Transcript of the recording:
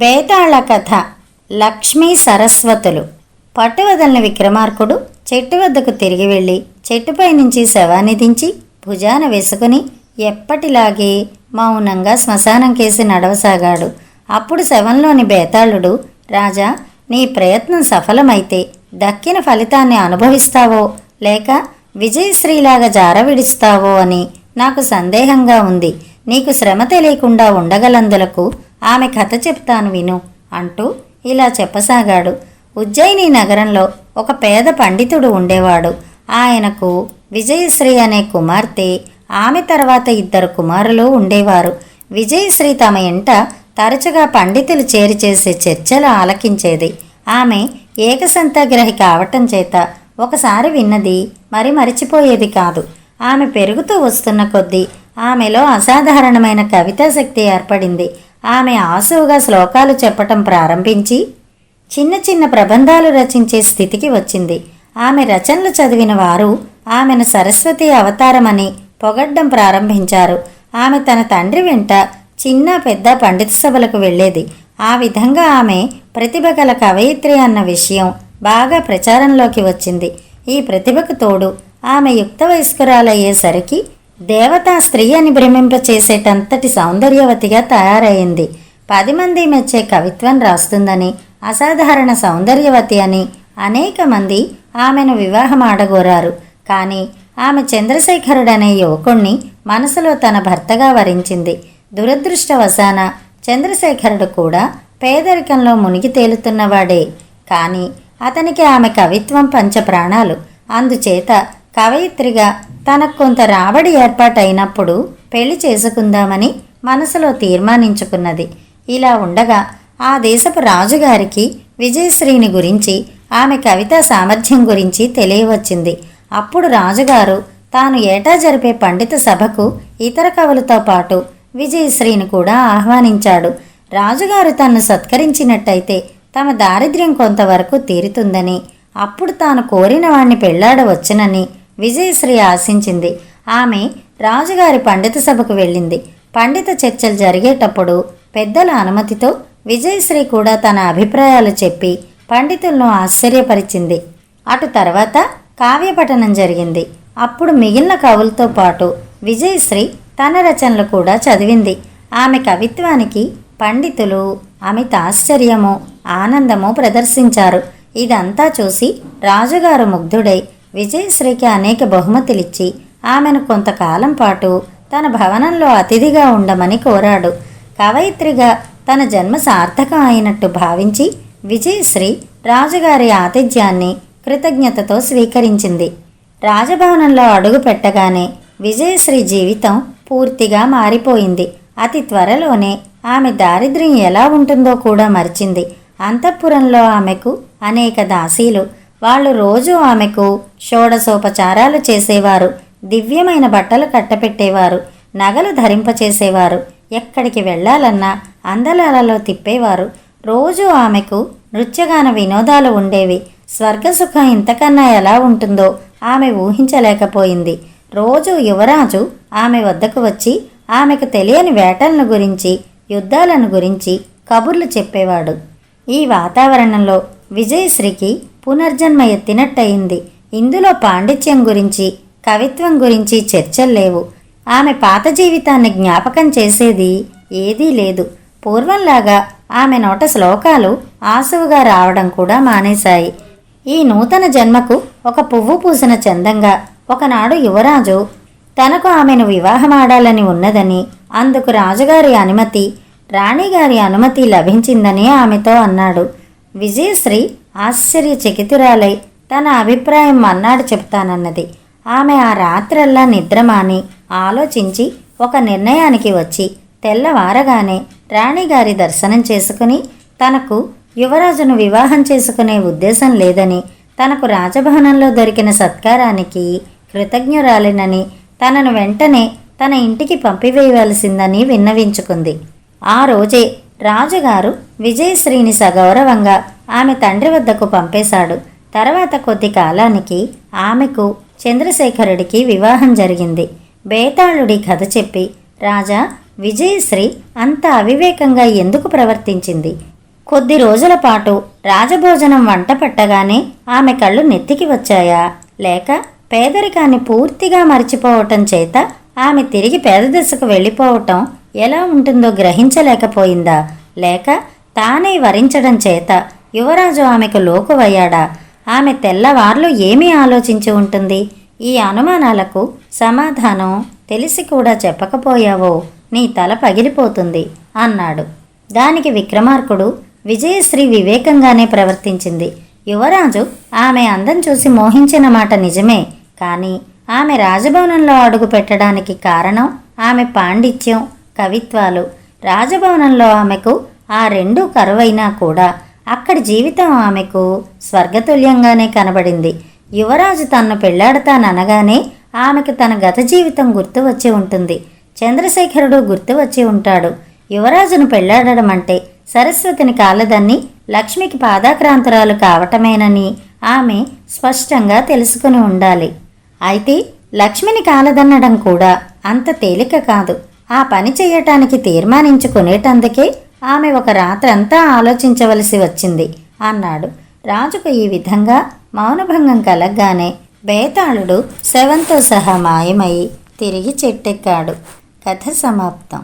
బేతాళ కథ. లక్ష్మీ సరస్వతులు. పట్టువదలని విక్రమార్కుడు చెట్టు వద్దకు తిరిగి వెళ్ళి చెట్టుపై నుంచి శవాన్ని దించి భుజాన వేసుకుని ఎప్పటిలాగే మౌనంగా శ్మశానం కేసి నడవసాగాడు. అప్పుడు శవంలోని బేతాళుడు, రాజా, నీ ప్రయత్నం సఫలమైతే దక్కిన ఫలితాన్ని అనుభవిస్తావో లేక విజయశ్రీలాగా జారవిడిస్తావో అని నాకు సందేహంగా ఉంది. నీకు శ్రమ తెలియకుండా ఉండగలందులకు ఆమె కథ చెప్తాను విను అంటూ ఇలా చెప్పసాగాడు. ఉజ్జయిని నగరంలో ఒక పేద పండితుడు ఉండేవాడు. ఆయనకు విజయశ్రీ అనే కుమార్తె, ఆమె తర్వాత 2 కుమారులు ఉండేవారు. విజయశ్రీ తమ ఇంట తరచుగా పండితులు చేరి చేసే చర్చలు ఆలకించేది. ఆమె ఏకసంతాగ్రహి కావటం చేత ఒకసారి విన్నది మరి మరిచిపోయేది కాదు. ఆమె పెరుగుతూ వస్తున్న కొద్దీ ఆమెలో అసాధారణమైన కవితాశక్తి ఏర్పడింది. ఆమె ఆసువుగా శ్లోకాలు చెప్పటం ప్రారంభించి చిన్న చిన్న ప్రబంధాలు రచించే స్థితికి వచ్చింది. ఆమె రచనలు చదివిన వారు ఆమెను సరస్వతి అవతారమని పొగడ్డం ప్రారంభించారు. ఆమె తన తండ్రి వెంట చిన్న పెద్ద పండిత సభలకు వెళ్ళేది. ఆ విధంగా ఆమె ప్రతిభ గల కవయిత్రి అన్న విషయం బాగా ప్రచారంలోకి వచ్చింది. ఈ ప్రతిభకు తోడు ఆమె యుక్త వయస్కురాలయ్యేసరికి దేవతా స్త్రీ అని భ్రమింపచేసేటంతటి సౌందర్యవతిగా తయారైంది. 10 మంది మెచ్చే కవిత్వం రాస్తుందని, అసాధారణ సౌందర్యవతి అని అనేక మంది ఆమెను వివాహం ఆడగోరారు. కానీ ఆమె చంద్రశేఖరుడనే యువకుణ్ణి మనసులో తన భర్తగా వరించింది. దురదృష్టవశాన చంద్రశేఖరుడు కూడా పేదరికంలో మునిగి తేలుతున్నవాడే. కానీ అతనికి ఆమె కవిత్వం పంచప్రాణాలు. అందుచేత కవయిత్రిగా తనకు కొంత రాబడి ఏర్పాటైనప్పుడు పెళ్లి చేసుకుందామని మనసులో తీర్మానించుకున్నది. ఇలా ఉండగా ఆ దేశపు రాజుగారికి విజయశ్రీని గురించి, ఆమె కవితా సామర్థ్యం గురించి తెలియవచ్చింది. అప్పుడు రాజుగారు తాను ఏటా జరిపే పండిత సభకు ఇతర కవులతో పాటు విజయశ్రీని కూడా ఆహ్వానించాడు. రాజుగారు తన్ను సత్కరించినట్టయితే తమ దారిద్ర్యం కొంతవరకు తీరుతుందని, అప్పుడు తాను కోరిన వాణ్ణి పెళ్లాడవచ్చునని విజయశ్రీ ఆశించింది. ఆమె రాజుగారి పండిత సభకు వెళ్ళింది. పండిత చర్చలు జరిగేటప్పుడు పెద్దల అనుమతితో విజయశ్రీ కూడా తన అభిప్రాయాలు చెప్పి పండితులను ఆశ్చర్యపరిచింది. అటు తర్వాత కావ్యపఠనం జరిగింది. అప్పుడు మిగిలిన కవులతో పాటు విజయశ్రీ తన రచనలు కూడా చదివింది. ఆమె కవిత్వానికి పండితులు అమిత ఆశ్చర్యము, ఆనందము ప్రదర్శించారు. ఇదంతా చూసి రాజుగారు ముగ్ధుడై విజయశ్రీకి అనేక బహుమతులిచ్చి ఆమెను కొంతకాలం పాటు తన భవనంలో అతిథిగా ఉండమని కోరాడు. కవయిత్రిగా తన జన్మ సార్థకం అయినట్టు భావించి విజయశ్రీ రాజుగారి ఆతిథ్యాన్ని కృతజ్ఞతతో స్వీకరించింది. రాజభవనంలో అడుగు పెట్టగానే విజయశ్రీ జీవితం పూర్తిగా మారిపోయింది. అతి త్వరలోనే ఆమె దారిద్ర్యం ఎలా ఉంటుందో కూడా మరిచింది. అంతఃపురంలో ఆమెకు అనేక దాసీలు. వాళ్ళు రోజూ ఆమెకు షోడశోపచారాలు చేసేవారు. దివ్యమైన బట్టలు కట్టపెట్టేవారు. నగలు ధరింపచేసేవారు. ఎక్కడికి వెళ్ళాలన్నా అందలాలలో తిప్పేవారు. రోజూ ఆమెకు నృత్యగాన వినోదాలు ఉండేవి. స్వర్గసుఖం ఇంతకన్నా ఎలా ఉంటుందో ఆమె ఊహించలేకపోయింది. రోజూ యువరాజు ఆమె వద్దకు వచ్చి ఆమెకు తెలియని వేటలను గురించి, యుద్ధాలను గురించి కబుర్లు చెప్పేవాడు. ఈ వాతావరణంలో విజయశ్రీకి పునర్జన్మ ఎత్తినట్టయింది. ఇందులో పాండిత్యం గురించి, కవిత్వం గురించి చర్చలు లేవు. ఆమె పాత జీవితాన్ని జ్ఞాపకం చేసేది ఏదీ లేదు. పూర్వంలాగా ఆమె నోట శ్లోకాలు ఆసువుగా రావడం కూడా మానేశాయి. ఈ నూతన జన్మకు ఒక పువ్వు పూసిన చందంగా ఒకనాడు యువరాజు తనకు ఆమెను వివాహమాడాలని ఉన్నదని, అందుకు రాజుగారి అనుమతి, రాణిగారి అనుమతి లభించిందని ఆమెతో అన్నాడు. విజయశ్రీ ఆశ్చర్యచకితురాలై తన అభిప్రాయం మన్నాడు చెప్తానన్నది. ఆమె ఆ రాత్రల్లా నిద్రమాని ఆలోచించి ఒక నిర్ణయానికి వచ్చి తెల్లవారగానే రాణిగారి దర్శనం చేసుకుని తనకు యువరాజును వివాహం చేసుకునే ఉద్దేశం లేదని, తనకు రాజభవనంలో దొరికిన సత్కారానికి కృతజ్ఞురాలినని, తనను వెంటనే తన ఇంటికి పంపివేయవలసిందని విన్నవించుకుంది. ఆ రోజే రాజుగారు విజయశ్రీని సగౌరవంగా ఆమె తండ్రి వద్దకు పంపేశాడు. తర్వాత కొద్ది కాలానికి ఆమెకు చంద్రశేఖరుడికి వివాహం జరిగింది. బేతాళుడి కథ చెప్పి రాజా, విజయశ్రీ అంత అవివేకంగా ఎందుకు ప్రవర్తించింది? కొద్ది రోజుల పాటు రాజభోజనం వంట పట్టగానే ఆమె కళ్ళు నెత్తికి వచ్చాయా, లేక పేదరికాన్ని పూర్తిగా మరిచిపోవటం చేత ఆమె తిరిగి పేద దశకు వెళ్ళిపోవటం ఎలా ఉంటుందో గ్రహించలేకపోయిందా, లేక తానే వరించడం చేత యువరాజు ఆమెకు లోకువయ్యాడా? ఆమె తెల్లవార్లు ఏమీ ఆలోచించి ఉంటుంది? ఈ అనుమానాలకు సమాధానం తెలిసి కూడా చెప్పకపోయావో నీ తల పగిలిపోతుంది అన్నాడు. దానికి విక్రమార్కుడు, విజయశ్రీ వివేకంగానే ప్రవర్తించింది. యువరాజు ఆమె అందం చూసి మోహించిన మాట నిజమే, కానీ ఆమె రాజభవనంలో అడుగు పెట్టడానికి కారణం ఆమె పాండిత్యం, కవిత్వాలు. రాజభవనంలో ఆమెకు ఆ రెండూ కరువైనా కూడా అక్కడి జీవితం ఆమెకు స్వర్గతుల్యంగానే కనబడింది. యువరాజు తన్ను పెళ్లాడతాననగానే ఆమెకు తన గత జీవితం గుర్తు వచ్చి ఉంటుంది. చంద్రశేఖరుడు గుర్తు వచ్చి ఉంటాడు. యువరాజును పెళ్లాడడం అంటే సరస్వతిని కాలదన్ని లక్ష్మికి పాదాక్రాంతురాలు కావటమేనని ఆమె స్పష్టంగా తెలుసుకుని ఉండాలి. అయితే లక్ష్మిని కాలదన్నడం కూడా అంత తేలిక కాదు. ఆ పని చేయటానికి తీర్మానించుకునేటందుకే ఆమె ఒక రాత్రంతా ఆలోచించవలసి వచ్చింది అన్నాడు. రాజుకు ఈ విధంగా మౌనభంగం కలగ్గానే బేతాళుడు శవంతో సహా మాయమై తిరిగి చెట్టెక్కాడు. కథ సమాప్తం.